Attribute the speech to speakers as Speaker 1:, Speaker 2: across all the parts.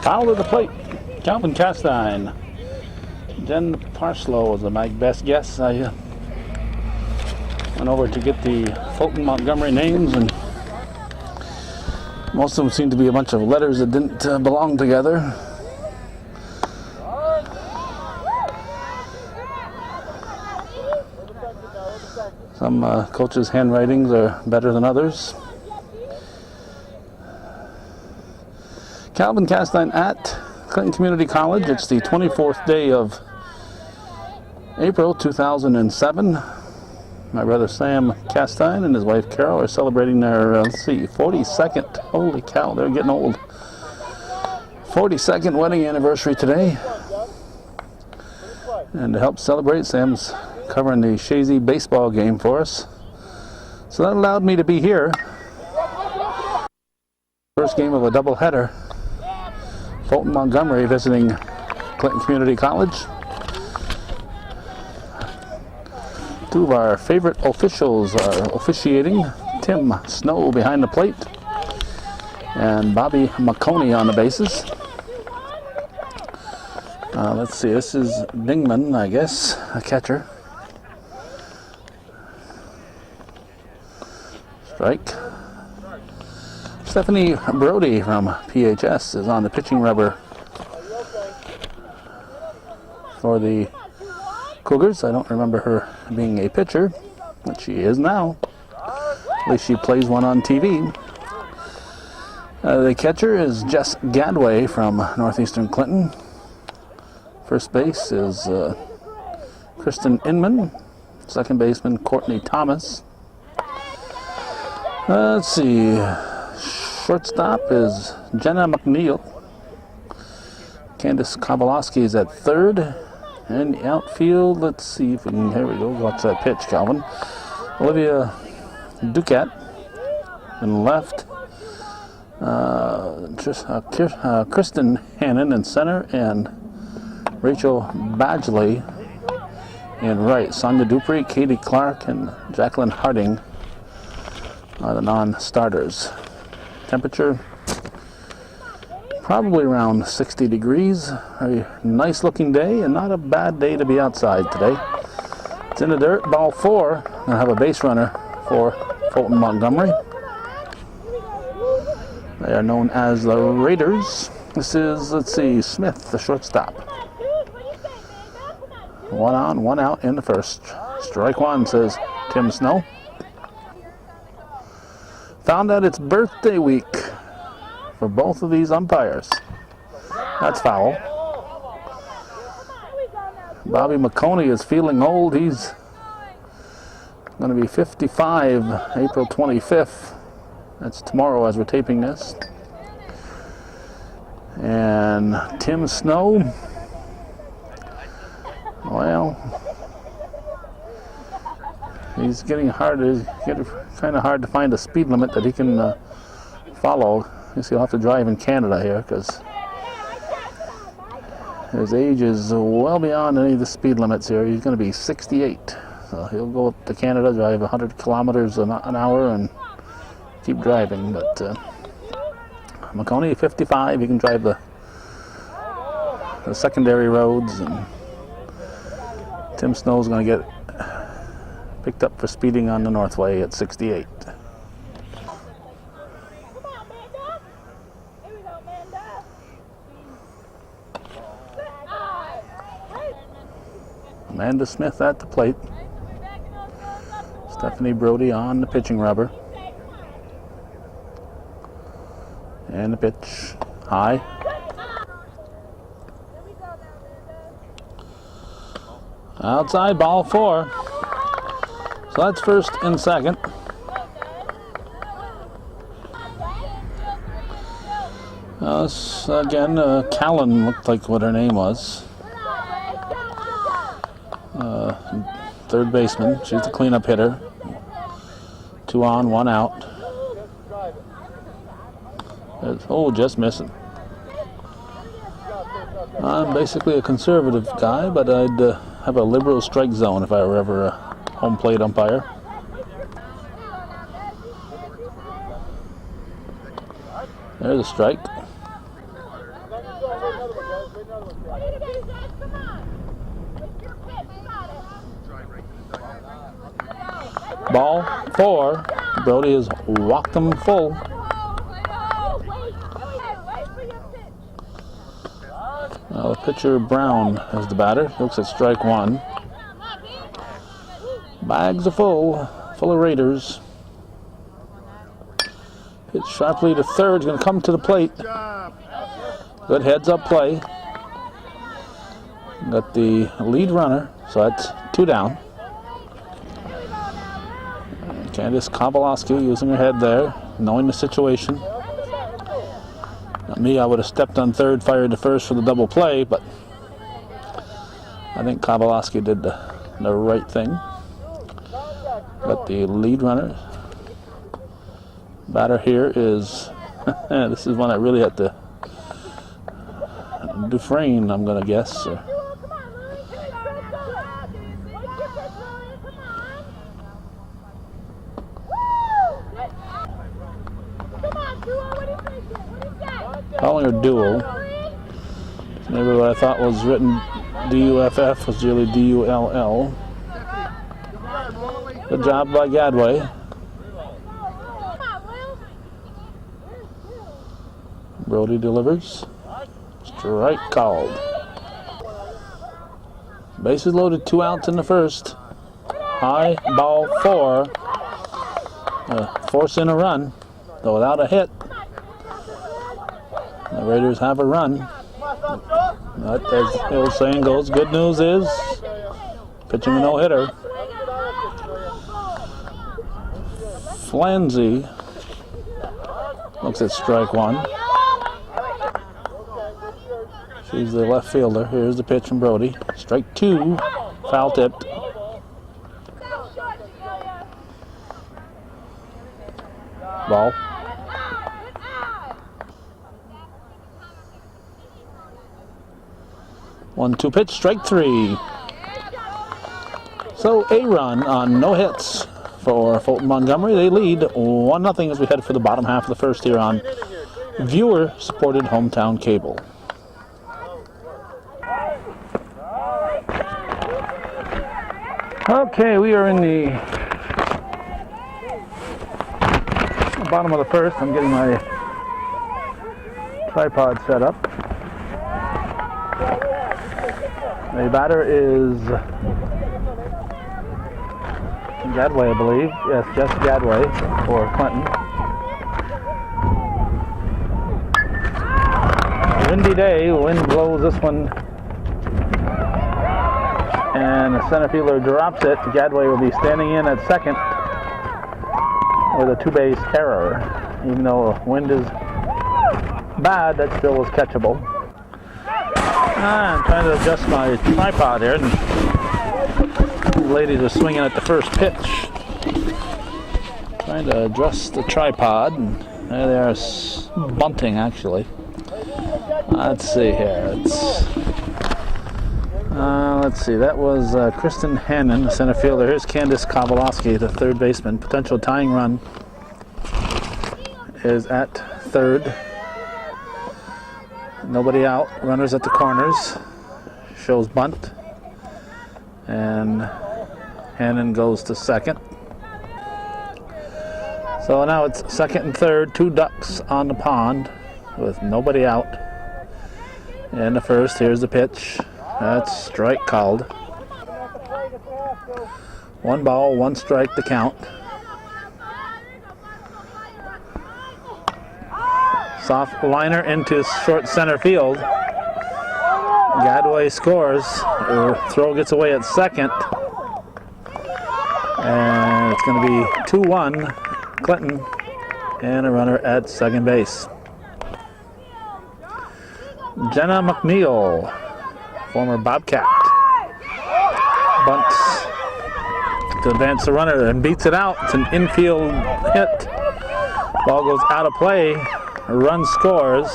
Speaker 1: Foul to the plate. Calvin Castine. Jen Parslow was my best guess. I went over to get the Fulton Montgomery names, and most of them seemed to be a bunch of letters that didn't belong together. Some coaches' handwritings are better than others. Calvin Castine at Clinton Community College. It's the 24th day of April 2007. My brother Sam Castine and his wife Carol are celebrating their, 42nd, holy cow, they're getting old, 42nd wedding anniversary today. And to help celebrate, Sam's covering the Shazy baseball game for us. So that allowed me to be here. First game of a doubleheader. Fulton Montgomery visiting Clinton Community College. Two of our favorite officials are officiating. Tim Snow behind the plate and Bobby McConey on the bases. Let's see, this is Dingman, I guess, a catcher. Strike. Stephanie Brody from PHS is on the pitching rubber for the Cougars. I don't remember her being a pitcher, but she is now. At least she plays one on TV. The catcher is Jess Gadway from Northeastern Clinton. First base is Kristen Inman. Second baseman Courtney Thomas. Let's see. Shortstop is Jenna McNeil. Candace Kowalski is at third. And the outfield, let's see if we can, here we go, watch that pitch, Calvin. Olivia Ducat in left. Kristen Hannon in center, and Rachel Badgley in right. Sonia Dupree, Katie Clark, and Jacqueline Harding are the non-starters. Temperature probably around 60 degrees. A nice looking day and not a bad day to be outside today. It's in the dirt, ball four. Gonna have a base runner for Fulton Montgomery. They are known as the Raiders. This is, let's see, Smith, the shortstop. One on, one out in the first. Strike one, says Tim Snow. Found out it's birthday week for both of these umpires. That's foul. Bobby McConey is feeling old. He's going to be 55 April 25th. That's tomorrow as we're taping this. And Tim Snow, well, he's getting harder. It's kind of hard to find a speed limit that he can follow. I guess he'll have to drive in Canada here because his age is well beyond any of the speed limits here. He's going to be 68. So he'll go up to Canada, drive 100 kilometers an hour and keep driving. But McConey, 55, he can drive the secondary roads. And Tim Snow's going to get picked up for speeding on the Northway at 68. Amanda Smith at the plate. Stephanie Brody on the pitching rubber. And the pitch high. Outside, ball four. So that's first and second. Again, Callan looked like what her name was. Third baseman. She's the cleanup hitter. 2 on, 1 out. Oh, just missing. I'm basically a conservative guy, but I'd have a liberal strike zone if I were ever a home plate umpire. There's a strike. Ball 4. Brody has walked them full. The pitcher Brown is the batter. Looks at strike 1. Bags are full of Raiders. Pitch sharply to third. Is going to come to the plate. Good heads-up play. Got the lead runner, so that's 2 down. Candace Kowalski using her head there, knowing the situation. Not me, I would have stepped on third, fired to first for the double play, but I think Kowalski did the right thing. But the lead runner, batter here is, this is one I really had to, Dufresne, I'm going to guess. Calling her duel. Maybe what I thought was written D-U-F-F was really D-U-L-L. Good job by Gadway. Brody delivers. Strike called. Bases loaded, 2 outs in the first. High, ball 4. Force in a run, though without a hit. The Raiders have a run. But as the old saying goes, good news is pitching a no-hitter. Flanzy looks at strike 1. She's the left fielder. Here's the pitch from Brody. Strike 2, foul tipped. Ball. 1-2 pitch, strike 3. So a run on no hits for Fulton Montgomery. They lead 1-0 as we head for the bottom half of the first here on viewer-supported hometown cable. Okay, we are in the bottom of the first. I'm getting my tripod set up. The batter is Gadway, I believe. Yes, just Gadway for Clinton. Windy day, wind blows this one, and the center fielder drops it. Gadway will be standing in at second with a 2-base error. Even though the wind is bad, that still was catchable. I'm trying to adjust my tripod here, and the ladies are swinging at the first pitch. Trying to adjust the tripod, and there they are bunting actually. Let's see here. Let's see. That was Kristen Hannon, the center fielder. Here's Candace Kowalski, the third baseman. Potential tying run is at third. Nobody out. Runners at the corners. Shows bunt. And Hannon goes to second. So now it's second and third. 2 ducks on the pond with nobody out. In the first, here's the pitch. That's strike called. 1 ball, 1 strike to count. Soft liner into short center field. Gadway scores. Throw gets away at second. And it's going to be 2-1 Clinton and a runner at second base. Jenna McNeil, former Bobcat, bunts to advance the runner and beats it out. It's an infield hit. Ball goes out of play. A run scores.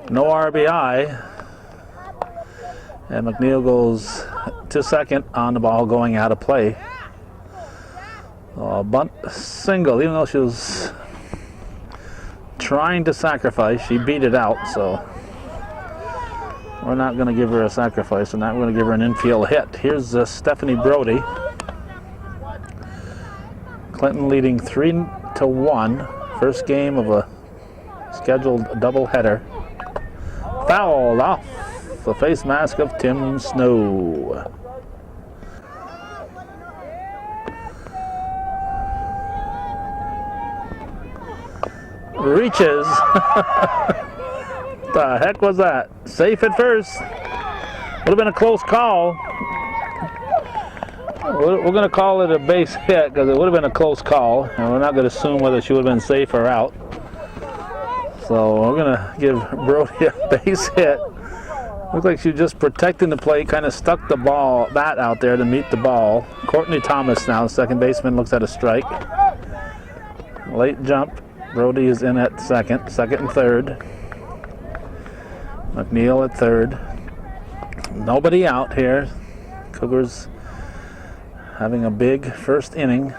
Speaker 1: No RBI. And McNeil goes to second on the ball going out of play. Bunt single, even though she was trying to sacrifice, she beat it out. So We're not going to give her a sacrifice, and not going to give her an infield hit. Here's Stephanie Brody. Clinton leading 3-1. First game of a scheduled doubleheader. Fouled off the face mask of Tim Snow. Reaches. The heck was that? Safe at first. Would have been a close call. We're going to call it a base hit because it would have been a close call, and we're not going to assume whether she would have been safe or out. So we're going to give Brody a base hit. Looked like she was just protecting the plate, kind of stuck the bat out there to meet the ball. Courtney Thomas now, the second baseman, looks at a strike. Late jump. Brody is in at second and third. McNeil at third. Nobody out here. Cougars having a big first inning.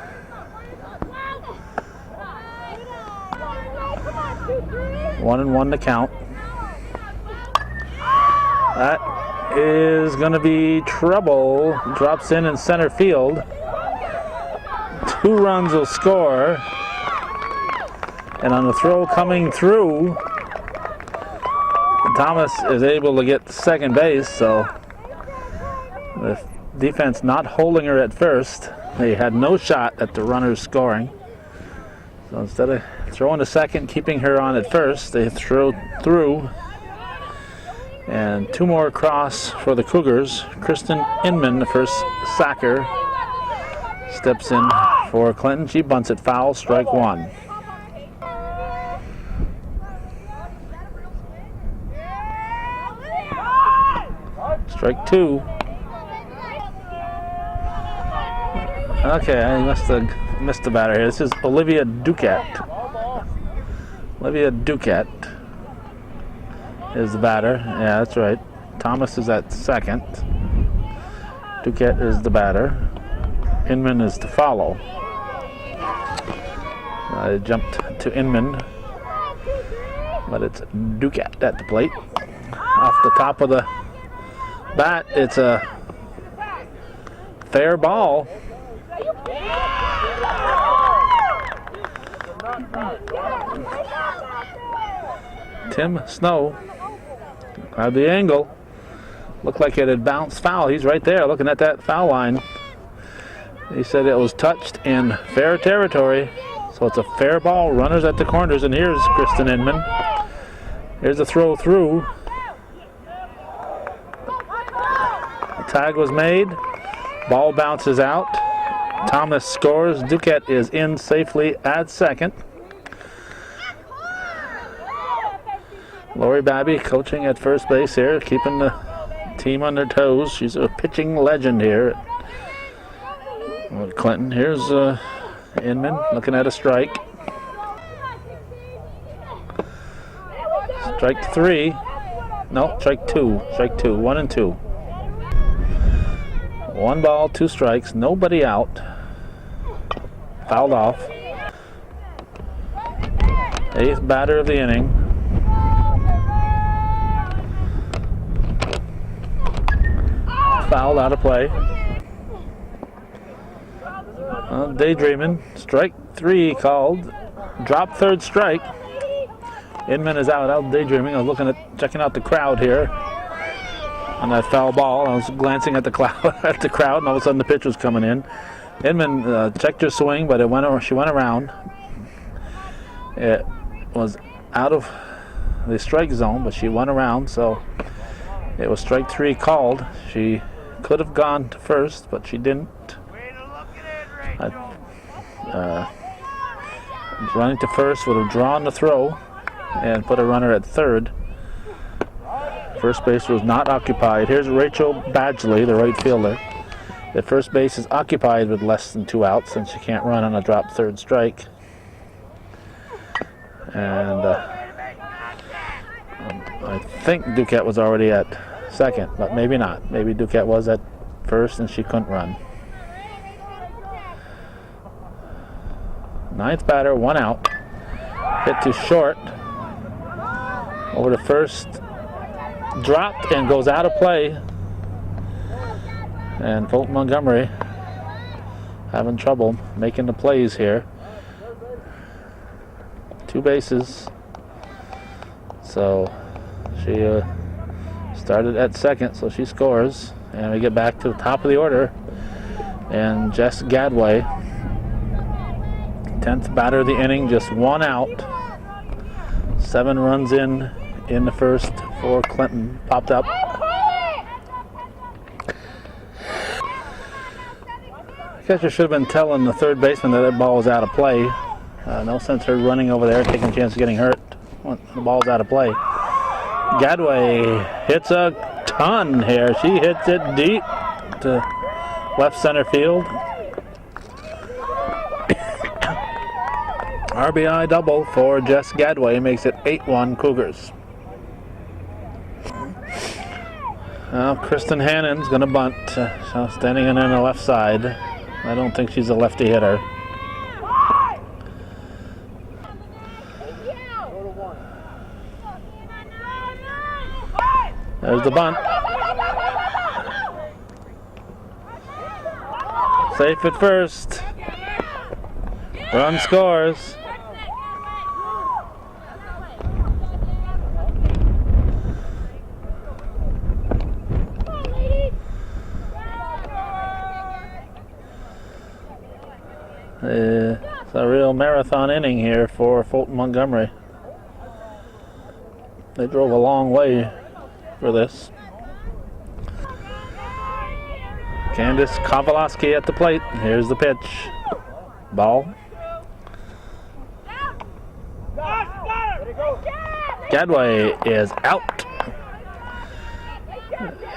Speaker 1: One and one to count. That is going to be trouble. Drops in center field. 2 runs will score. And on the throw coming through, Thomas is able to get second base, so the defense not holding her at first. They had no shot at the runners scoring. So instead of throwing to second, keeping her on at first, they throw through. And 2 more across for the Cougars. Kristen Inman, the first sacker, steps in for Clinton. She bunts it foul, strike 1. Strike 2. Okay, I must have missed the batter here. This is Olivia Duquette. Olivia Duquette is the batter. Yeah, that's right. Thomas is at second. Duquette is the batter. Inman is to follow. I jumped to Inman, but it's Duquette at the plate. Off the top of the bat, it's a fair ball. Tim Snow had the angle. Looked like it had bounced foul. He's right there looking at that foul line. He said it was touched in fair territory. So it's a fair ball. Runners at the corners, and here's Kristen Inman. Here's a throw through. Tag was made. Ball bounces out. Thomas scores. Duquette is in safely at second. Lori Babby coaching at first base here, keeping the team on their toes. She's a pitching legend here at Clinton. Here's Inman looking at a strike. Strike 3. No, strike 2. Strike 2. 1 and 2. 1 ball, 2 strikes, nobody out. Fouled off. 8th batter of the inning. Fouled out of play. Daydreaming. Strike 3 called. Drop 3rd strike. Inman is out daydreaming. I was checking out the crowd here on that foul ball. I was glancing at the crowd, and all of a sudden the pitch was coming in. Inman checked her swing, but she went around. It was out of the strike zone, but she went around, so it was strike 3 called. She could have gone to first, but she didn't. Running to first would have drawn the throw and put a runner at third. First base was not occupied. Here's Rachel Badgley, the right fielder. At first base is occupied with less than 2 outs since she can't run on a drop 3rd strike. And I think Duquette was already at second, but maybe not. Maybe Duquette was at first and she couldn't run. 9th batter, 1 out. Hit to short. Over to first dropped and goes out of play. And Fulton Montgomery having trouble making the plays here. 2 bases. So she started at second, so she scores. And we get back to the top of the order. And Jess Gadway, 10th batter of the inning, just 1 out. 7 runs in the first for Clinton. Popped up. Catcher should have been telling the third baseman that that ball was out of play. No sense her running over there, taking a chance of getting hurt when the ball's out of play. Gadway hits a ton here. She hits it deep to left center field. RBI double for Jess Gadway makes it 8-1 Cougars. Now Kristen Hannon's going to bunt, standing in on the left side. I don't think she's a lefty hitter. There's the bunt. Safe at first. Run scores. It's a real marathon inning here for Fulton Montgomery. They drove a long way for this. Candace Kowalski at the plate. Here's the pitch. Ball. Gadway is out.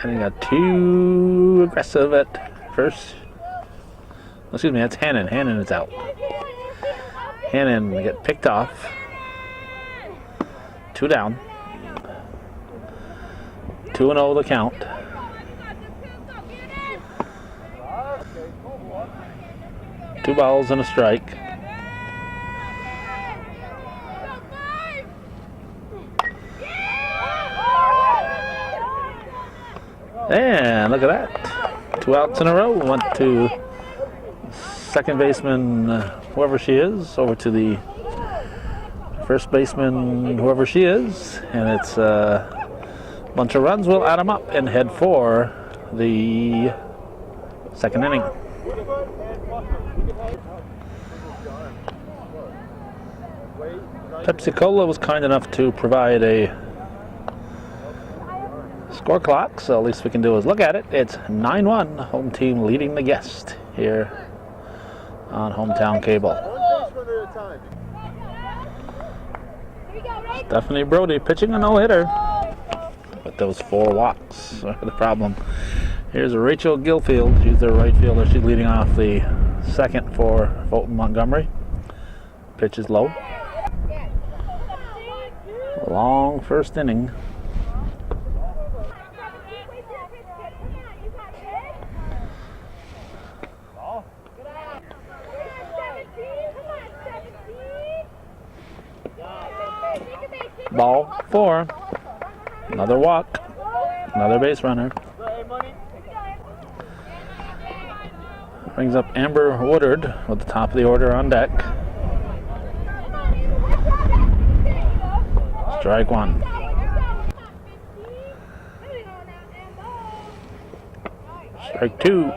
Speaker 1: And got too aggressive at first. Excuse me, that's Hannon. Hannon is out. Hannon get picked off. 2 down. 2-0 the count. Two balls and a strike. And look at that. 2 outs in a row. Went to second baseman, whoever she is, over to the first baseman, whoever she is. And it's a bunch of runs. We'll add them up and head for the second inning. Pepsi-Cola was kind enough to provide a score clock, so at least we can do is look at it. It's 9-1, home team leading the guest here on Hometown Cable. Stephanie Brody pitching a no-hitter, but those 4 walks are the problem. Here's Rachel Gilfield. She's their right fielder. She's leading off the second for Fulton Montgomery. Pitch is low. Long first inning. Ball 4. Another walk. Another base runner. Brings up Amber Woodard with the top of the order on deck. Strike 1. Strike 2.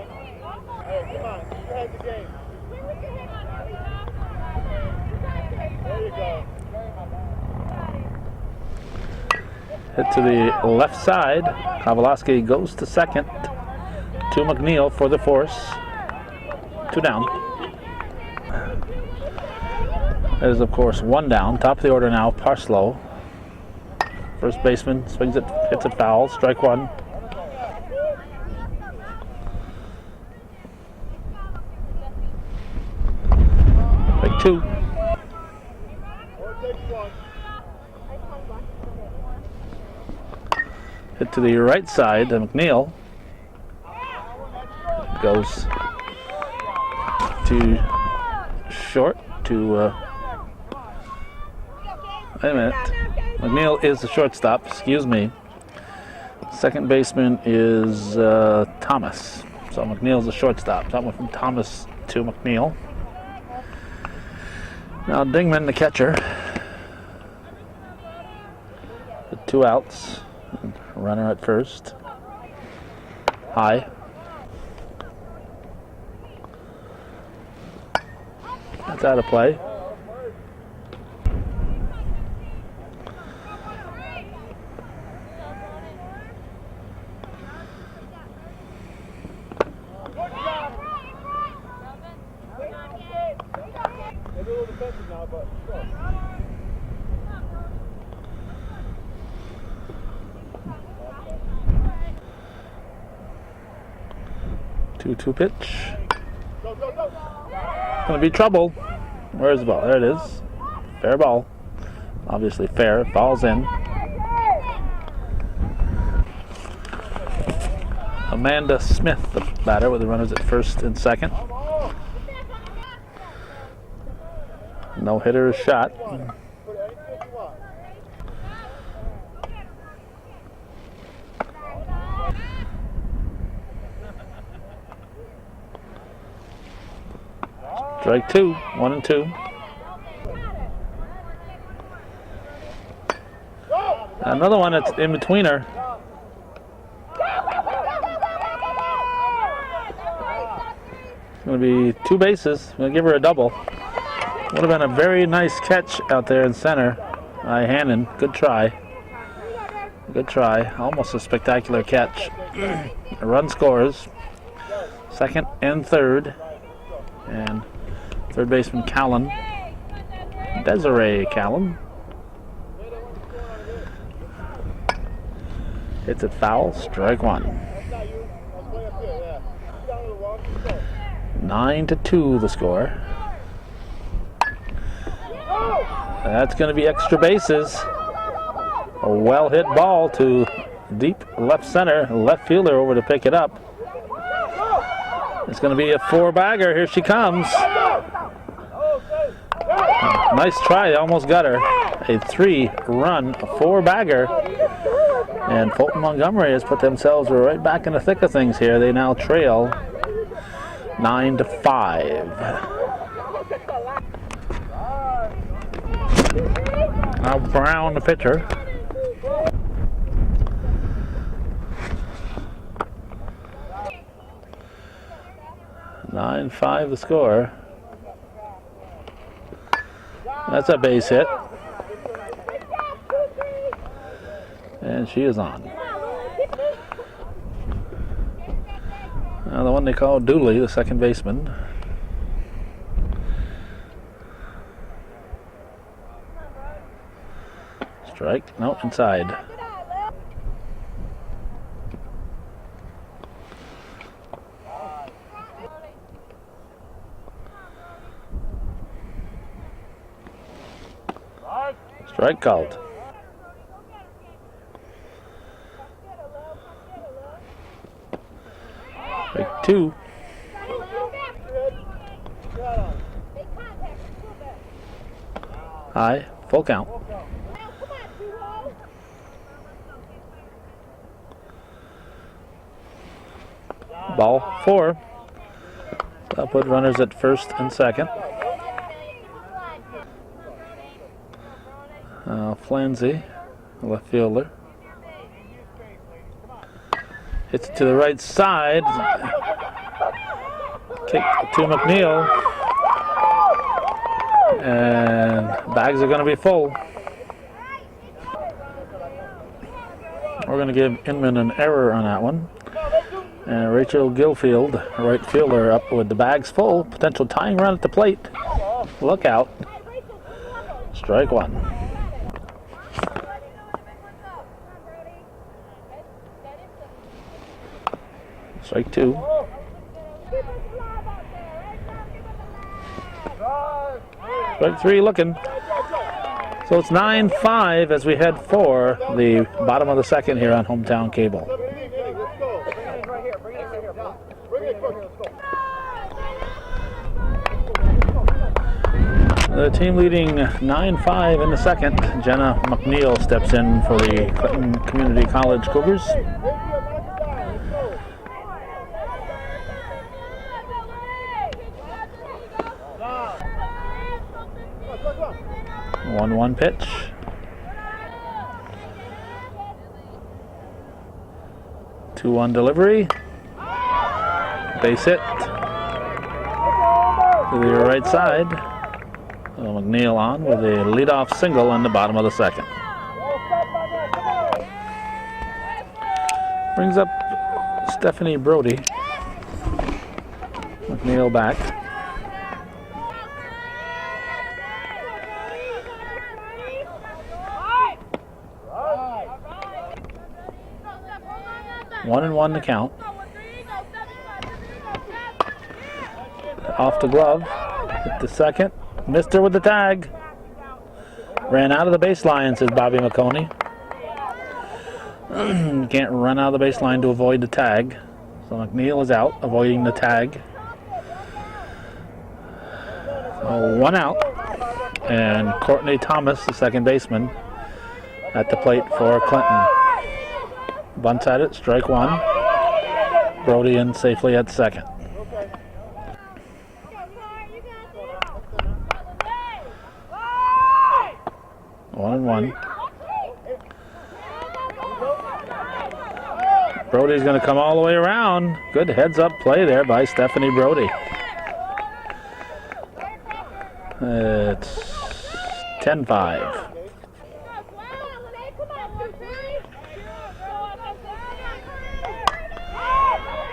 Speaker 1: Hit to the left side. Kowalski goes to second. To McNeil for the force. 2 down. There's, of course, 1 down. Top of the order now, Parslow. First baseman swings it, hits it foul. Strike 1. Strike 2. Hit to the right side to McNeil. Goes to short to wait a minute. McNeil is the shortstop, excuse me. Second baseman is Thomas. So McNeil's the shortstop. That went from Thomas to McNeil. Now Dingman, the catcher. With 2 outs. Runner at first. High. That's out of play. Two pitch. Gonna be trouble. Where's the ball? There it is. Fair ball. Obviously fair. Ball's in. Amanda Smith, the batter, with the runners at first and second. No hitter is shot. Strike 2, 1-2. Another one that's in between her. It's going to be 2 bases. I'm going to give her a double. Would have been a very nice catch out there in center by Hannon. Good try. Good try. Almost a spectacular catch. A run scores. Second and third. And third baseman Callan. Desiree Callan. Hits it foul. Strike 1. 9-2 the score. That's going to be extra bases. A well-hit ball to deep left center. Left fielder over to pick it up. It's going to be a 4-bagger. Here she comes. Nice try. Almost got her. A 3-run 4-bagger. And Fulton Montgomery has put themselves right back in the thick of things here. They now trail 9-5. Now Brown, the pitcher. Nine 5 the score. That's a base hit. And she is on. Now the one they call Dooley, the second baseman. Strike. No, inside. Strike called. Strike 2. High. Full count. Ball 4. That'll put runners at first and second. Flanzy, left fielder. Hits it to the right side. Kick to McNeil. And bags are going to be full. We're going to give Inman an error on that one. And Rachel Gilfield, right fielder, up with the bags full. Potential tying run at the plate. Look out. Strike 1. Strike 2. Strike 3 looking. So it's 9-5 as we head for the bottom of the second here on Hometown Cable. The team leading 9-5 in the second. Jenna McNeil steps in for the Clinton Community College Cougars. One pitch. Two-one delivery. Base hit to the right side. McNeil on with a leadoff single in the bottom of the second. Brings up Stephanie Brody. McNeil back. One and one to count. Off the glove. Hit the second. Missed her with the tag. Ran out of the baseline, says Bobby McConey. Can't run out of the baseline to avoid the tag. So McNeil is out, avoiding the tag. So one out. And Courtney Thomas, the second baseman, at the plate for Clinton. Bunts at it, strike one. Brody in safely at second. One and one. Brody's going to come all the way around. Good heads-up play there by Stephanie Brody. It's 10-5.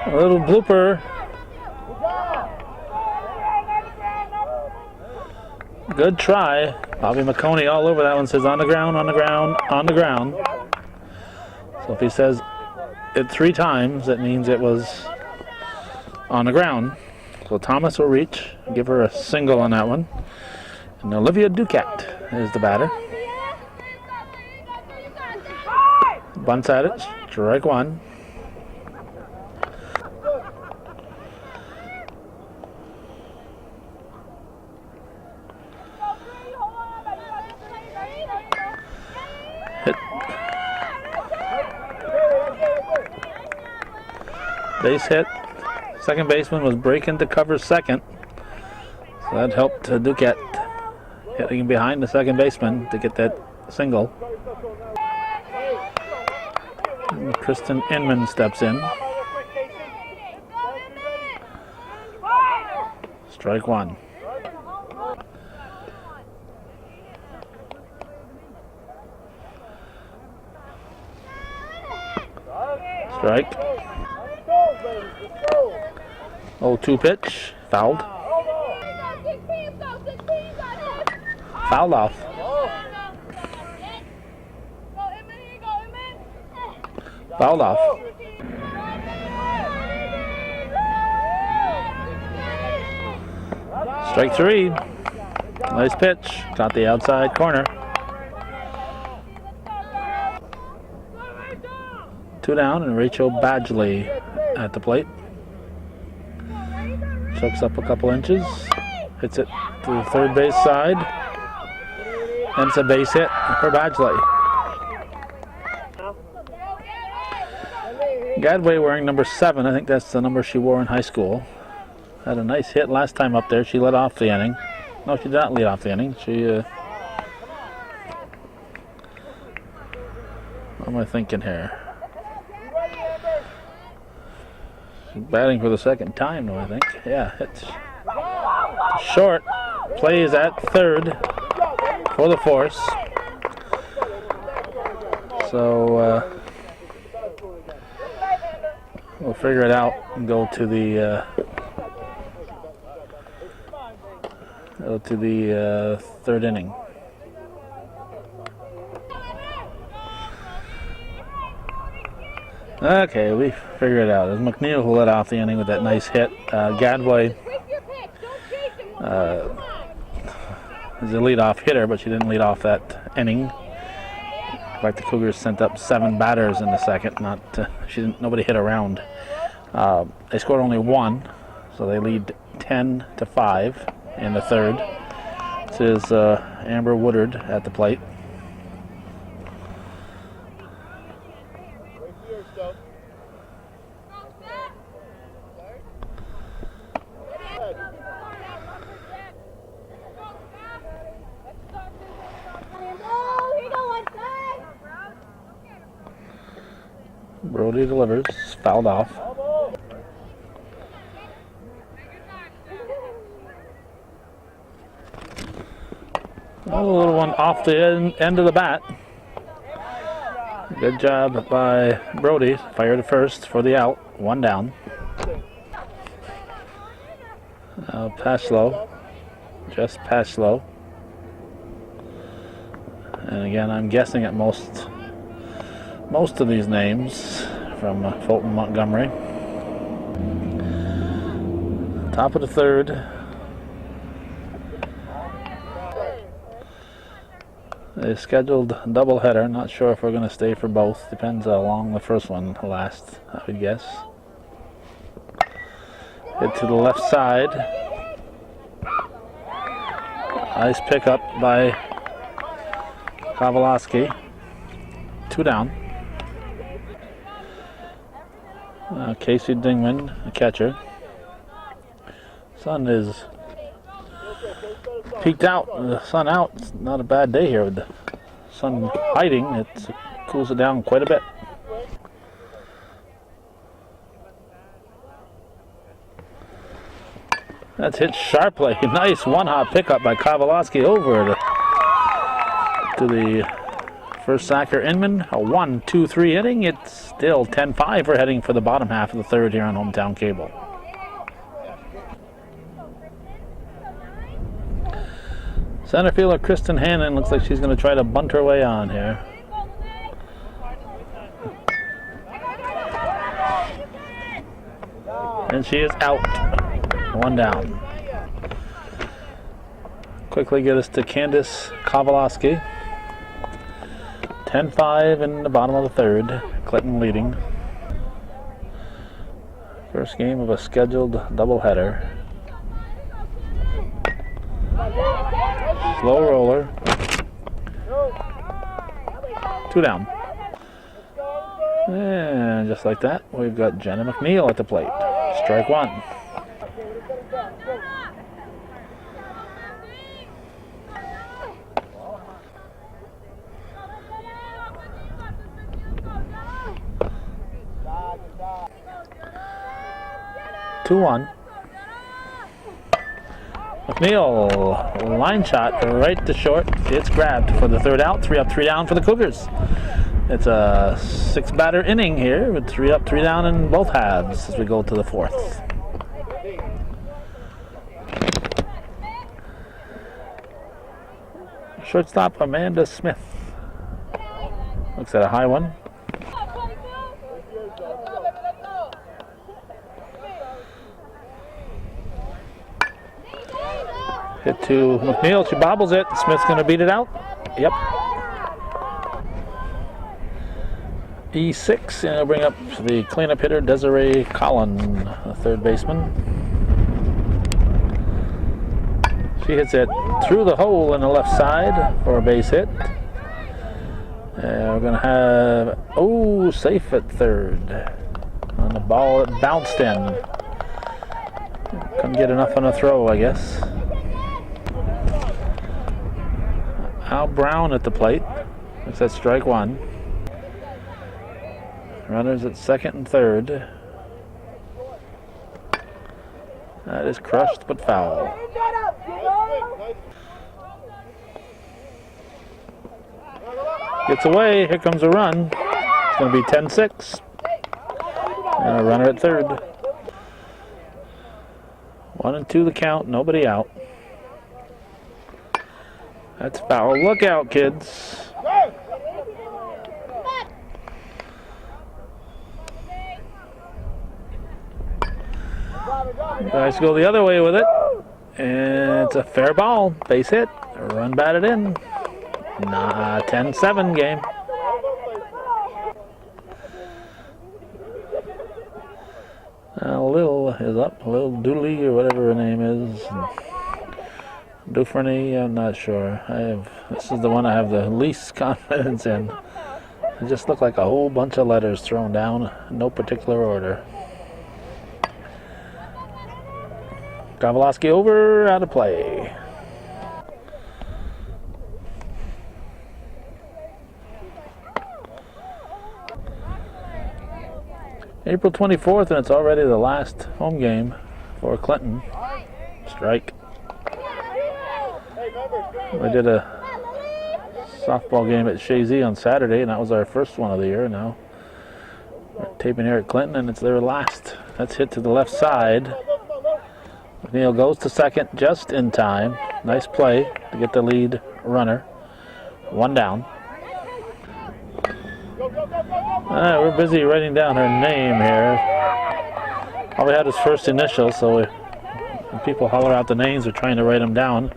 Speaker 1: A little blooper. Good try. Bobby McConey all over that one, says on the ground, on the ground, on the ground. So if he says it 3 times, that means it was on the ground. So Thomas will reach, give her a single on that one. And Olivia Duquette is the batter. Bunts at it, strike one. Hit. Base hit. Second baseman was breaking to cover second. So that helped Duquette hitting behind the second baseman to get that single. And Kristen Inman steps in. Strike one. Strike. 0-2 pitch. Fouled. Fouled off. Fouled off. Strike three. Nice pitch. Got the outside corner. 2 down, and Rachel Badgley at the plate. Chokes up a couple inches. Hits it to the third base side. And it's a base hit for Badgley. Gadway wearing number 7. I think that's the number she wore in high school. Had a nice hit last time up there. She led off the inning. No, she did not lead off the inning. She, what am I thinking here? She's batting for the second time, though, I think. Yeah, hits short. Plays at third for the force. So we'll figure it out and go to the third inning. Okay, we figured it out. It was McNeil who led off the inning with that nice hit. Gadway is a leadoff hitter, but she didn't lead off that inning. In fact, the Cougars sent up 7 batters in the second. Nobody hit around. They scored only 1, so they lead 10-5 in the third. This is Amber Woodard at the plate. Brody delivers, fouled off. A little one off the end of the bat. Good job by Brody. Fired to first for the out. One down. Pass slow. Just pass slow. And again, I'm guessing at most of these names from Fulton Montgomery. Top of the third. A scheduled doubleheader. Not sure if we're going to stay for both. Depends how long the first one lasts, I would guess. Hit to the left side. Nice pickup by Kowalski. 2 down. Casey Dingman, a catcher. Sun is peeked out. The sun out. It's not a bad day here with the sun hiding. It cools it down quite a bit. That's hit sharply. Nice one-hop pickup by Kowalski over to the first sacker Inman. A 1-2-3 inning. It's still 10-5. We're heading for the bottom half of the third here on Hometown Cable. Center fielder Kristen Hannon looks like she's going to try to bunt her way on here. And she is out. 1 down. Quickly get us to Candace Kowalski. 10-5 in the bottom of the third. Clinton leading. First game of a scheduled doubleheader. Slow roller. 2 down. And just like that, we've got Jenna McNeil at the plate. Strike 1. McNeil, line shot right to short. It's grabbed for the third out. 3 up, 3 down for the Cougars. It's a 6-batter inning here with 3 up, 3 down in both halves as we go to the fourth. Shortstop Amanda Smith looks at a high one. Hit to McNeil. She bobbles it. Smith's going to beat it out. Yep. E6, and I'll bring up the cleanup hitter Desiree Collin, the third baseman. She hits it through the hole in the left side for a base hit. And we're going to have, safe at third. On the ball, it bounced in. Couldn't get enough on a throw, I guess. Al Brown at the plate. That's strike 1. Runners at second and third. That is crushed but foul. Gets away. Here comes a run. It's going to be 10-6. And a runner at third. 1 and 2 the count. Nobody out. That's foul. Look out, kids. Guys go the other way with it. And it's a fair ball. Base hit. Run batted in. 10-7 game. Lil is up. Lil Dooley or whatever her name is. Dufresne, I'm not sure. This is the one I have the least confidence in. It just looked like a whole bunch of letters thrown down, in no particular order. Gavaloski over, out of play. April 24th, and it's already the last home game for Clinton. Strike. We did a softball game at Shazy on Saturday, and that was our first one of the year. Now we're taping here at Clinton, and it's their last. That's hit to the left side. McNeil goes to second just in time. Nice play to get the lead runner. One down. We're busy writing down her name here. All we had is first initial, so when people holler out the names, we're trying to write them down.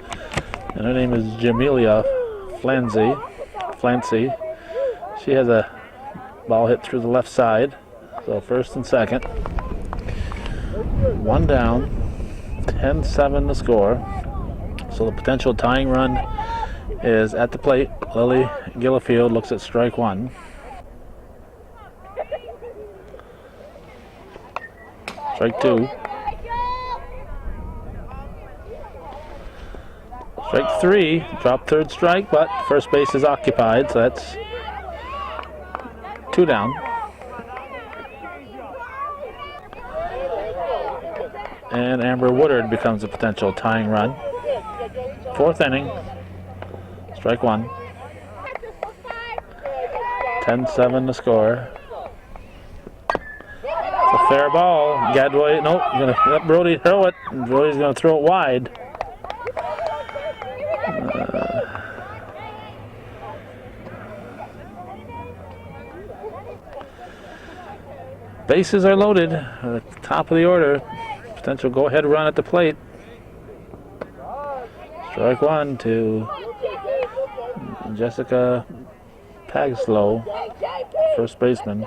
Speaker 1: And her name is Jamelia Flancy. She has a ball hit through the left side. So first and second. One down. 10-7 to score. So the potential tying run is at the plate. Lily Gillifield looks at strike one. Strike two. Strike three. Drop third strike, but first base is occupied, so that's two down. And Amber Woodard becomes a potential tying run. Fourth inning. Strike one. 10-7 to score. It's a fair ball. Gadboy, nope, gonna let Brody throw it. Brody's gonna throw it wide. Bases are loaded at the top of the order. Potential go-ahead run at the plate. Strike one to Jessica Pagslow, first baseman.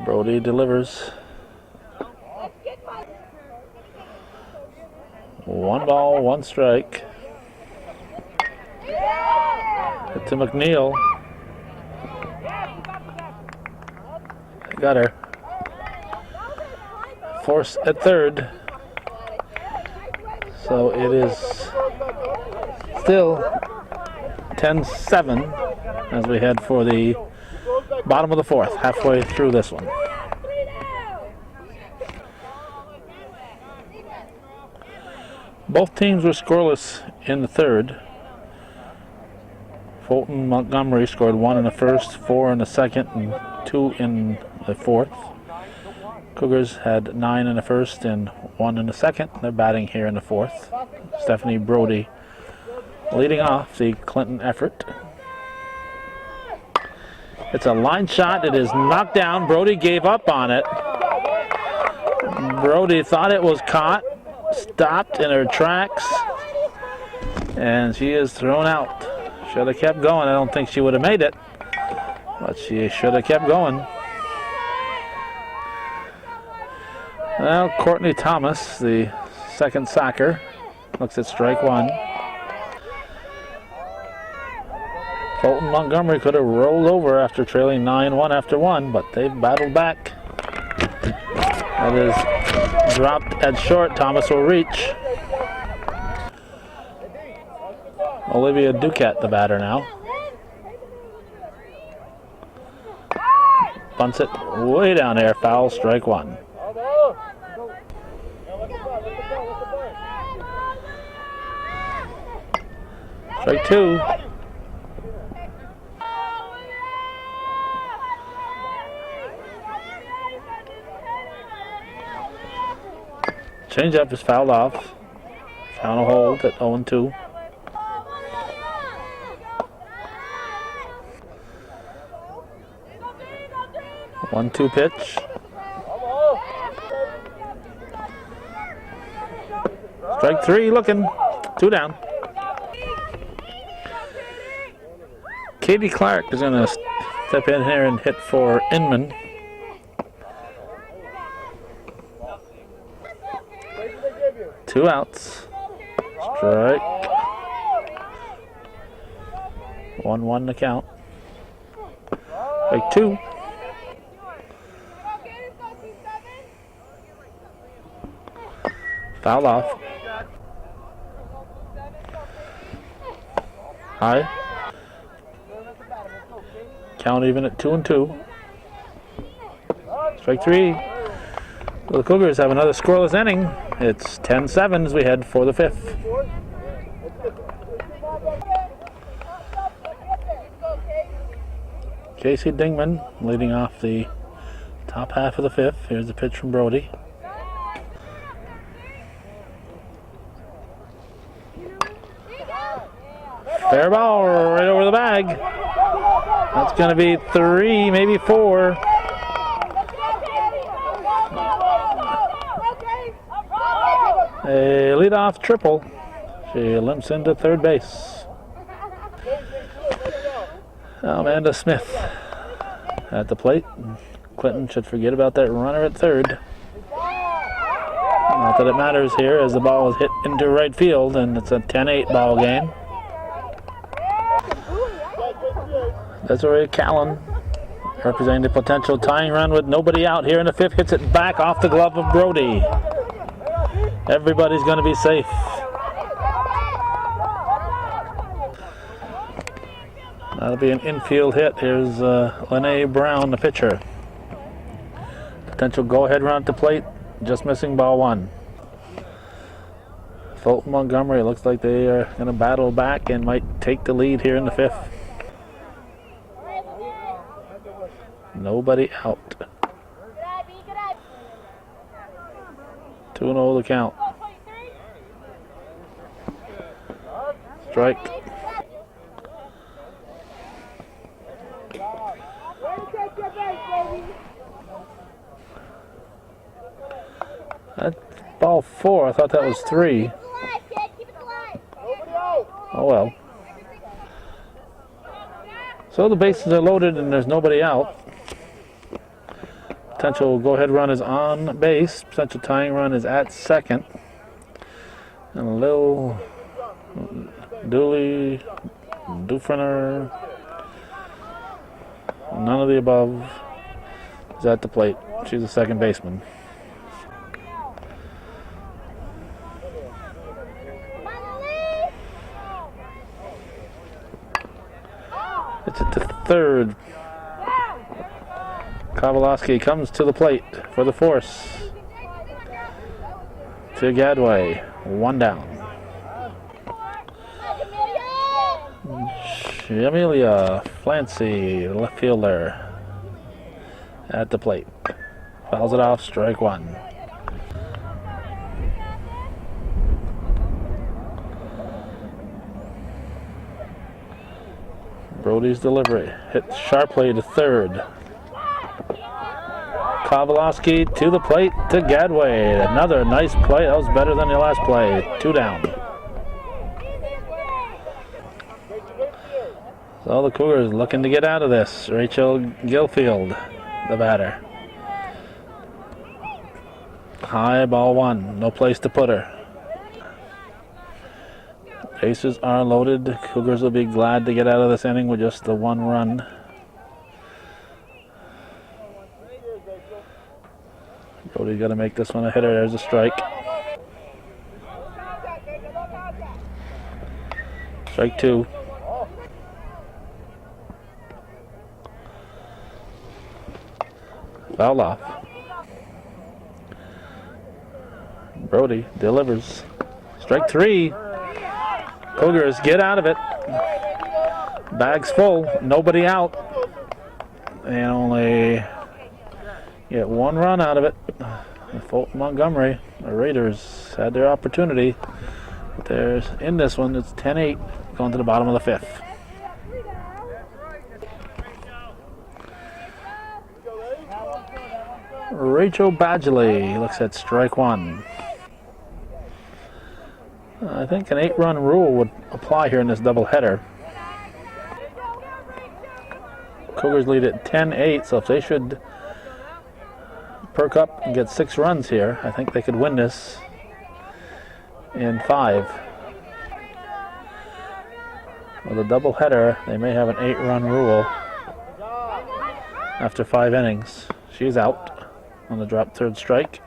Speaker 1: Brody delivers. One ball, one strike. Hit to McNeil. Got her. Force at third. So it is still 10-7 as we head for the bottom of the fourth, halfway through this one. Both teams were scoreless in the third. Fulton Montgomery scored 1 in the first, 4 in the second, and 2 in the fourth. Cougars had 9 in the first and 1 in the second. They're batting here in the fourth. Stephanie Brody leading off the Clinton effort. It's a line shot. It is knocked down. Brody gave up on it. Brody thought it was caught, stopped in her tracks, and she is thrown out. Should have kept going. I don't think she would have made it, but she should have kept going. Well, Courtney Thomas, the second sacker, looks at strike one. Fulton Montgomery could have rolled over after trailing 9-1 after one, but they've battled back. That is dropped at short. Thomas will reach. Olivia Duquette, the batter now. Bunts it way down there, foul, strike one. Strike two. Changeup is fouled off. Final hold at 0-2. One-two pitch. Strike three, looking. Two down. Katie Clark is going to step in here and hit for Inman. 2 outs. Strike. 1-1 to count. Strike 2. Foul off. High. Count even at 2-2. Strike 3. The Cougars have another scoreless inning. It's 10-7 as we head for the 5th. Casey Dingman leading off the top half of the 5th. Here's the pitch from Brody. Fair ball right over the bag. That's going to be 3, maybe 4. A leadoff triple. She limps into third base. Amanda Smith at the plate. Clinton should forget about that runner at third. Not that it matters here as the ball is hit into right field and it's a 10-8 ball game. Desiree Callan representing the potential tying run with nobody out here in the 5th. Hits it back off the glove of Brody. Everybody's going to be safe. That'll be an infield hit. Here's Lene Brown, the pitcher. Potential go-ahead run at the plate. Just missing ball 1. Fulton Montgomery looks like they are going to battle back and might take the lead here in the 5th. Nobody out. 2-0 the count. Strike. That's ball 4. I thought that was 3. Oh well. So the bases are loaded and there's nobody out. Potential go-ahead run is on base. Potential tying run is at second. And Lil Dooley, Dufresner, none of the above is at the plate. She's a second baseman. It's at the third. Kowalowski comes to the plate for the force. To Gadway, 1 down. Amelia Flancy, left fielder, at the plate. Fouls it off, strike 1. Brody's delivery hits sharply to third. Kowalowski to the plate to Gadway. Another nice play. That was better than the last play. 2 down. So the Cougars looking to get out of this. Rachel Gilfield, the batter. High ball 1. No place to put her. Bases are loaded. Cougars will be glad to get out of this inning with just the 1 run. Brody's got to make this one a hitter. There's a strike. Strike 2. Foul off. Brody delivers. Strike 3. Cougars get out of it. Bag's full. Nobody out. And only get 1 run out of it. Fulton Montgomery, the Raiders, had their opportunity. But there's in this one, it's 10-8 going to the bottom of the 5th. Rachel Badgley looks at strike 1. I think an 8-run rule would apply here in this doubleheader. Cougars lead at 10-8, so if they should perk up and get 6 runs here, I think they could win this. in 5. With a doubleheader, they may have an 8-run rule after 5 innings. She's out on the drop third strike.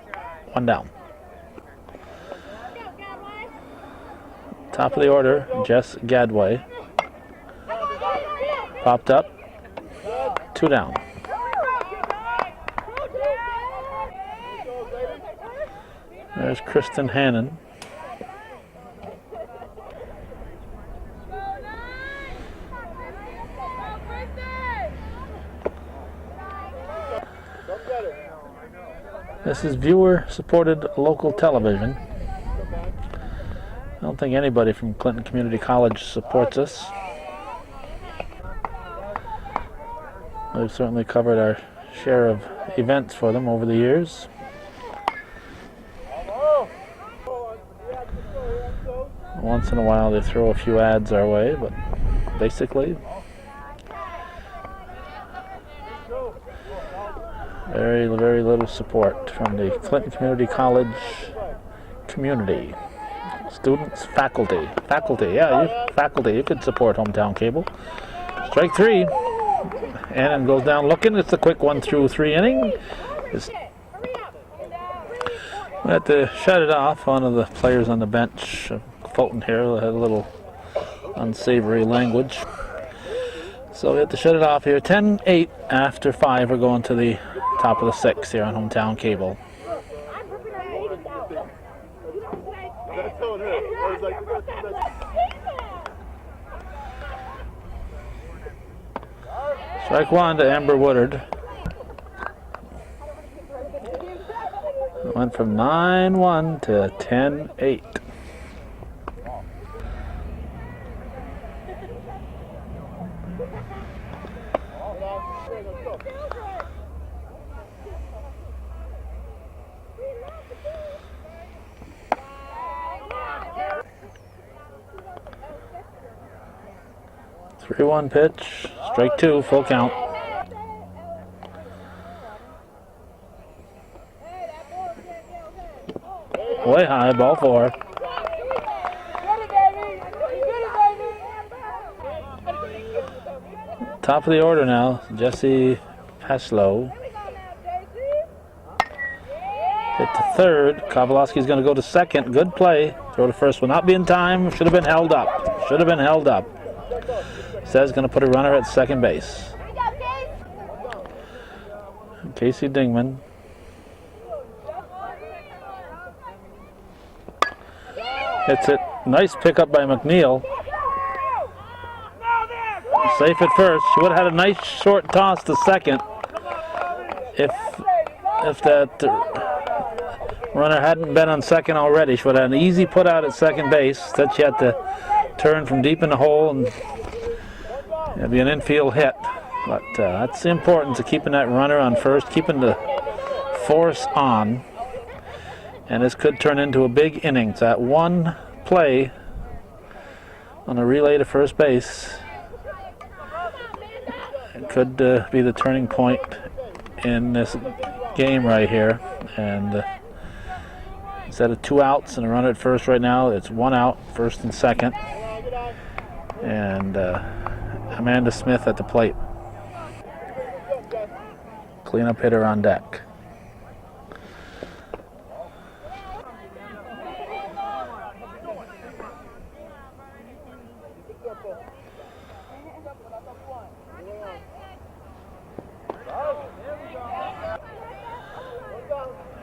Speaker 1: 1 down. Top of the order, Jess Gadway. Popped up. 2 down. There's Kristen Hannon. This is viewer-supported local television. I don't think anybody from Clinton Community College supports us. We've certainly covered our share of events for them over the years. Once in a while they throw a few ads our way, but basically very, very little support from the Clinton Community College community. Students, faculty. Faculty, yeah, faculty. You could support hometown cable. Strike 3. Annan goes down looking. It's a quick 1-through-3 inning. We had to shut it off. One of the players on the bench, Fulton here, had a little unsavory language. So we had to shut it off here. 10-8 after 5. We're going to the top of the 6th here on hometown cable. Strike 1 to Amber Woodard. It went from 9-1 to 10-8. Three-one pitch, strike 2, full count. Way high, ball 4. Top of the order now, Jesse Paslow. Hit to third. Kowalski's going to go to second. Good play. Throw to first will not be in time. Should have been held up. Should have been held up. Says going to put a runner at second base. Casey Dingman. Hits it. Nice pickup by McNeil. Safe at first. She would have had a nice short toss to second if that runner hadn't been on second already. She would have had an easy put out at second base. Instead she had to turn from deep in the hole and it'd be an infield hit. But that's the importance of keeping that runner on first, keeping the force on. And this could turn into a big inning. It's that one play on a relay to first base. It could be the turning point in this game right here. And instead of 2 outs and a runner at first right now, it's 1 out, first and second. And Amanda Smith at the plate. Cleanup hitter on deck.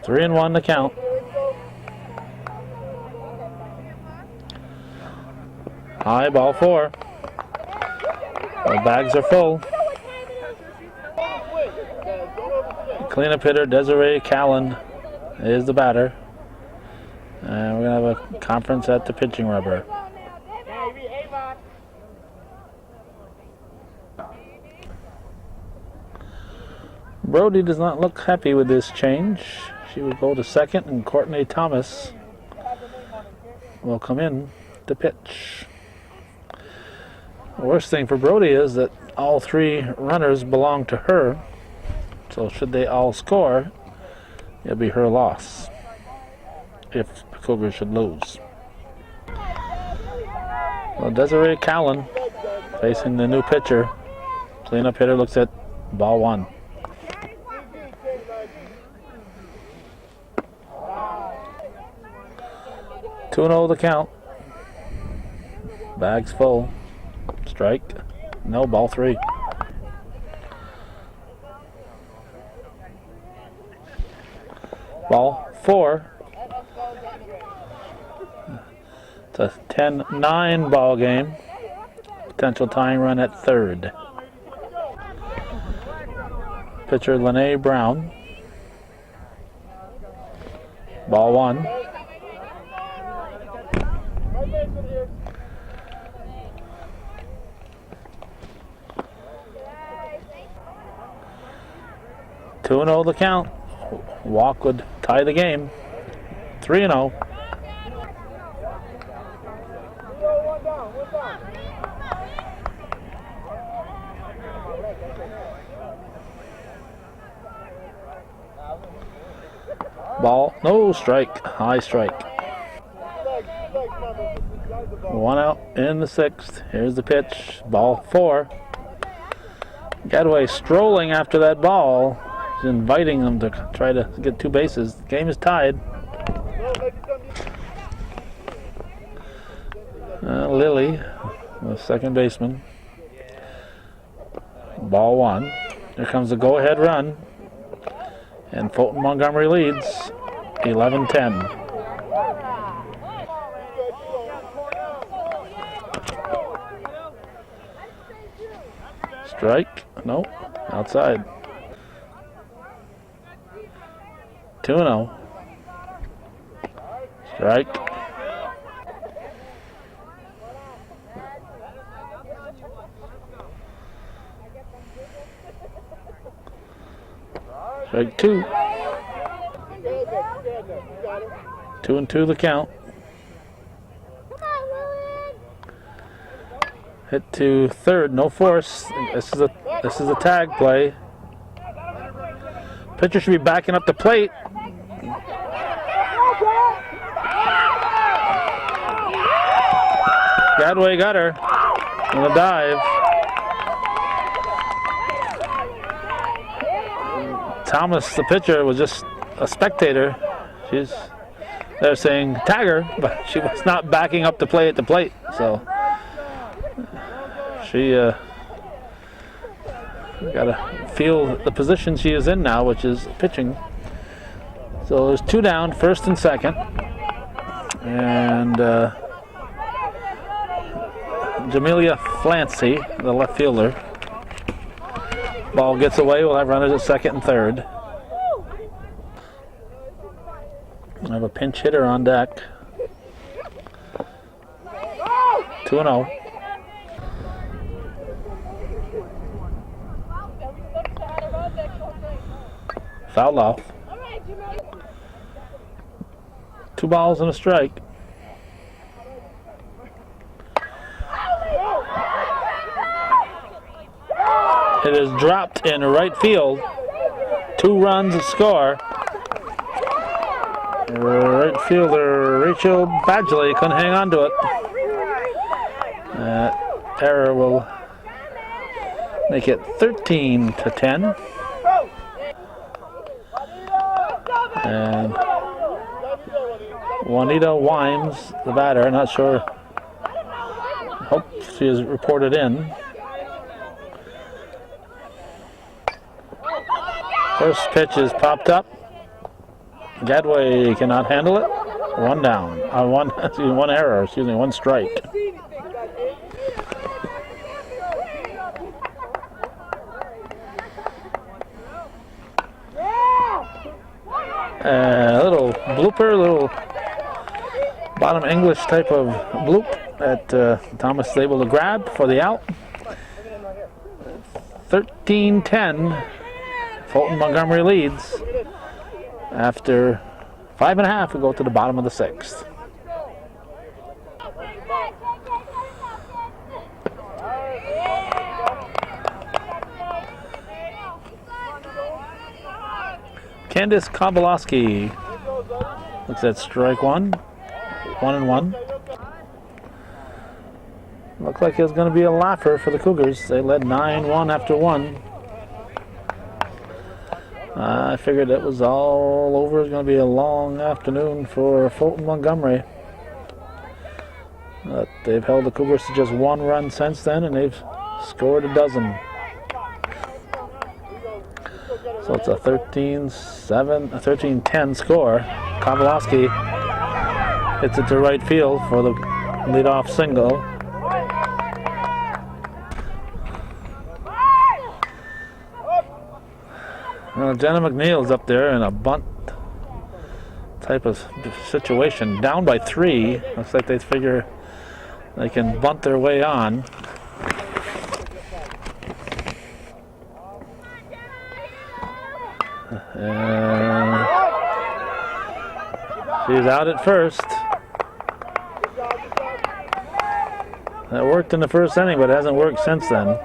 Speaker 1: Three and 1 to count. High, ball 4. The bags are full. Cleanup hitter Desiree Callan is the batter. And we're going to have a conference at the pitching rubber. Brody does not look happy with this change. She will go to second, and Courtney Thomas will come in to pitch. The worst thing for Brody is that all 3 runners belong to her. So should they all score, it'll be her loss if the Cougars should lose. Desiree Callan facing the new pitcher. Cleanup hitter looks at ball one. Two and 0 the count. Bags full. Strike. No, ball three. Ball four. It's a 10-9 ball game. Potential tying run at third. Pitcher Lene Brown. Ball one. Two and 0 the count. Walk would tie the game. 3 and 0. Ball, no, strike, high strike. One out in the sixth. Here's the pitch, ball four. Gadway strolling after that ball. He's inviting them to try to get two bases. The game is tied. Lily, the second baseman. Ball one. Here comes the go-ahead run. And Fulton Montgomery leads 11-10. Strike. Nope. Outside. 2 and 0. Strike. Strike two. 2 and 2 the count. Hit to third, no force. This is a tag play. Pitcher should be backing up the plate. Gadway got her on a dive. Thomas, the pitcher, was just a spectator. They're saying tag her, but she was not backing up the play at the plate. So she got to feel the position she is in now, which is pitching. So there's two down, first and second. And Jamelia Flancy, the left fielder. Ball gets away. We'll have runners at second and third. I have a pinch hitter on deck. 2 and 0. Fouled off. 2 balls and a strike. It is dropped in right field. 2 runs to score. Right fielder Rachel Badgley couldn't hang on to it. That error will make it 13-10. And Juanita Wimes, the batter, not sure. Hope she is reported in. First pitch is popped up. Gadway cannot handle it. 1 down. One error. Excuse me. 1 strike. A little blooper, little bottom English type of bloop that Thomas is able to grab for the out. 13-10. Fulton Montgomery leads. After 5.5, we go to the bottom of the 6th. Candace Kovalowski looks at strike 1. 1 and 1. Looked like it was going to be a laugher for the Cougars. They led 9-1 after 1. I figured it was all over. It was going to be a long afternoon for Fulton Montgomery. But they've held the Cougars to just 1 run since then, and they've scored a dozen. So it's a 13-10 score. Kowalski hits it to right field for the leadoff single. Jenna McNeil's up there in a bunt type of situation. Down by 3. Looks like they figure they can bunt their way on. And she's out at first. That worked in the first inning, but it hasn't worked since then.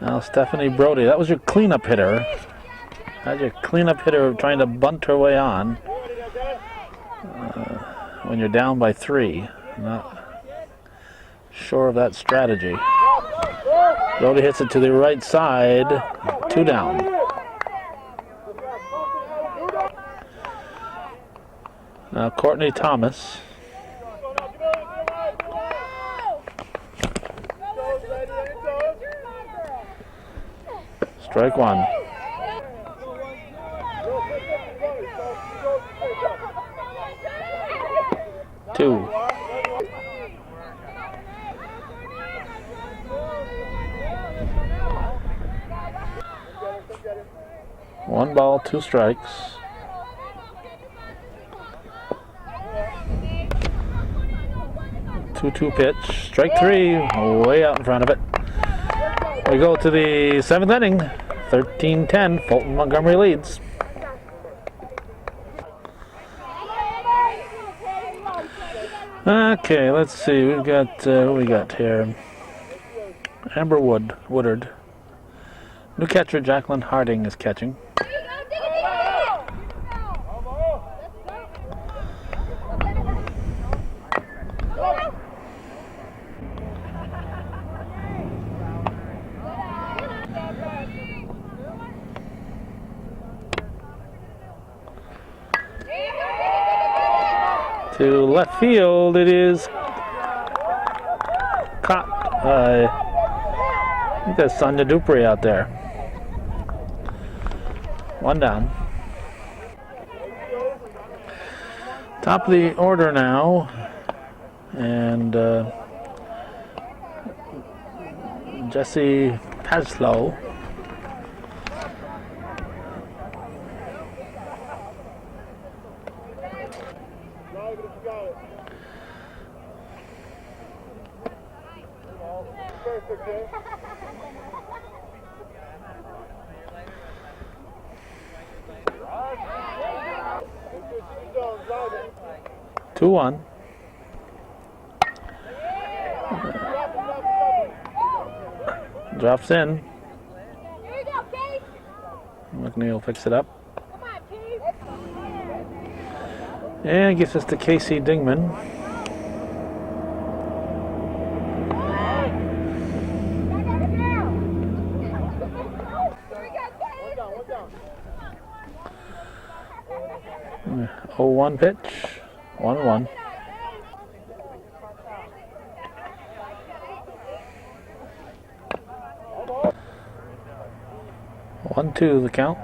Speaker 1: Now Stephanie Brody, that was your cleanup hitter. That's your cleanup hitter trying to bunt her way on when you're down by 3. Not sure of that strategy. Brody hits it to the right side, 2 down. Now Courtney Thomas. Strike 1. Two. 1 ball, 2 strikes. Two pitch. Strike 3, way out in front of it. We go to the 7th inning. 13-10, Fulton Montgomery leads. Okay, let's see. We've got what we got here. Amber Woodard. New catcher Jacqueline Harding is catching. To left field, it is caught. I think that's Sonia Dupree out there. 1 down. Top of the order now, and Jessie Paslow. Two one. Drops in. McNeil picks it up. And gets us to Casey Dingman. Oh, 1 pitch. 1-1. One, two, the count.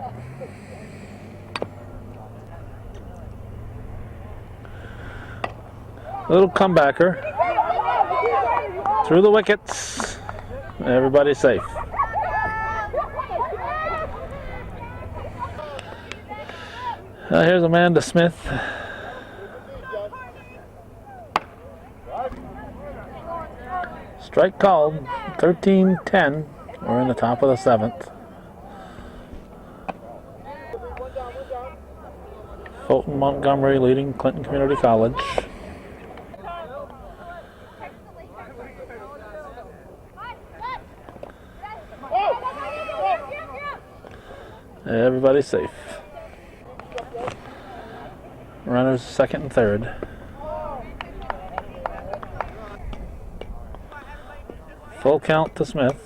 Speaker 1: Little comebacker. Through the wickets. Everybody's safe. Here's Amanda Smith. Strike called. 13-10. We're in the top of the 7th. Fulton Montgomery leading Clinton Community College. Everybody's safe. Runners 2nd and 3rd. Full count to Smith.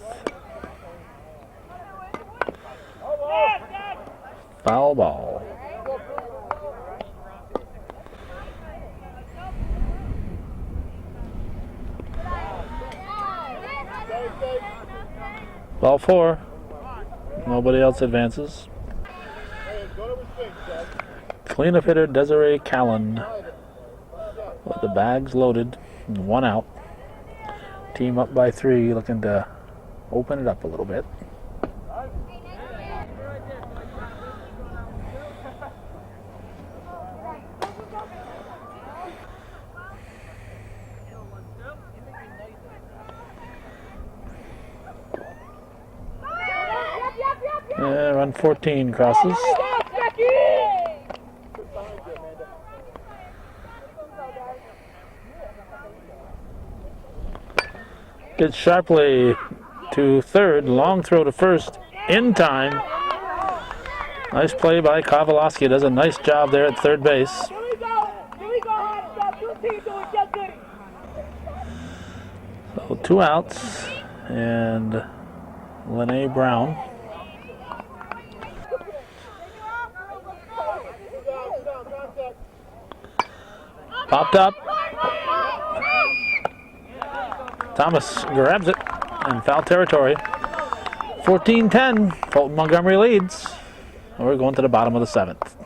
Speaker 1: Foul ball. Ball 4. Nobody else advances. Cleanup hitter Desiree Callan with the bags loaded. 1 out. Team up by 3, looking to open it up a little bit. Run 14 crosses. Gets sharply to third. Long throw to first. In time. Nice play by Kowalowski. Does a nice job there at third base. So 2 outs. And Lene Brown. Popped up. Thomas grabs it in foul territory. 14-10. Fulton Montgomery leads. We're going to the bottom of the 7th.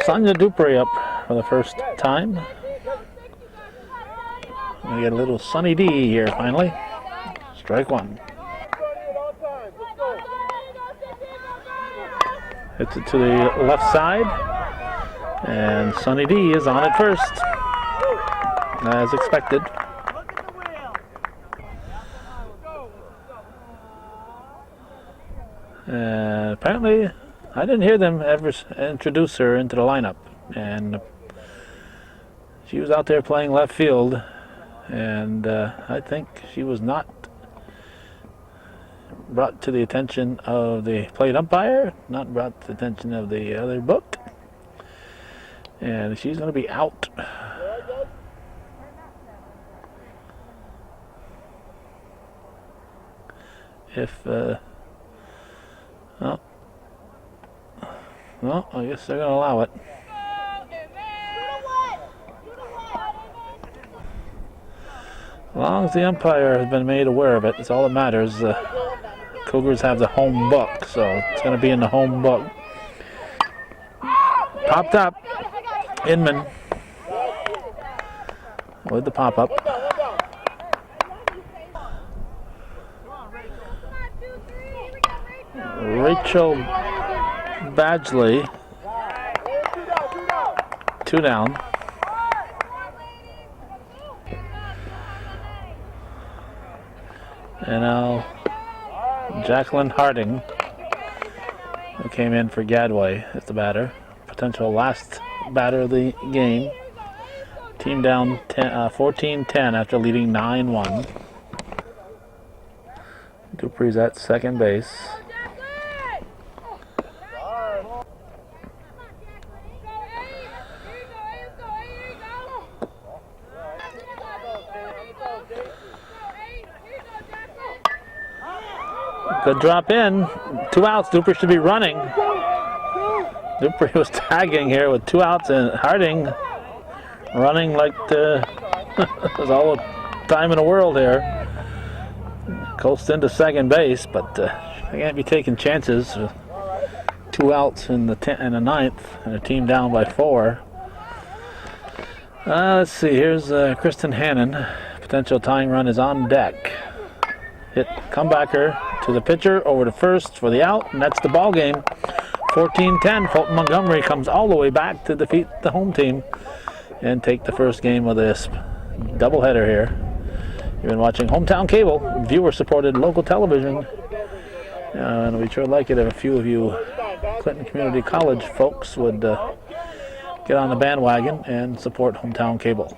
Speaker 1: Sonia Dupree up for the first time. We get a little Sunny D here finally. Strike 1. Hits it to the left side, and Sunny D is on at first, as expected. Apparently, I didn't hear them ever introduce her into the lineup, and she was out there playing left field, and I think she was not brought to the attention of the plate umpire, not brought to the attention of the other book, and she's going to be out. If well, I guess they're going to allow it. As long as the umpire has been made aware of it, it's all that matters. Cougars have the home book, so it's going to be in the home book. Popped up. Inman with the pop-up. Rachel Badgley. 2 down. And now Jacqueline Harding, who came in for Gadway as the batter. Potential last batter of the game. Team down 14-10 after leading 9-1. Dupree's at second base. Good drop in. 2 outs. Dupree should be running. Dupree was tagging here with 2 outs, and Harding running like there's all the time in the world here. Coast into second base, but they can't be taking chances. 2 outs in the 9th, and a team down by 4. Let's see. Here's Kristen Hannon. Potential tying run is on deck. Hit comebacker to the pitcher, over to first for the out, and that's the ball game. 14-10. Fulton Montgomery comes all the way back to defeat the home team and take the first game of this doubleheader here. You've been watching Hometown Cable, viewer-supported local television, and we'd sure like it if a few of you Clinton Community College folks would get on the bandwagon and support Hometown Cable.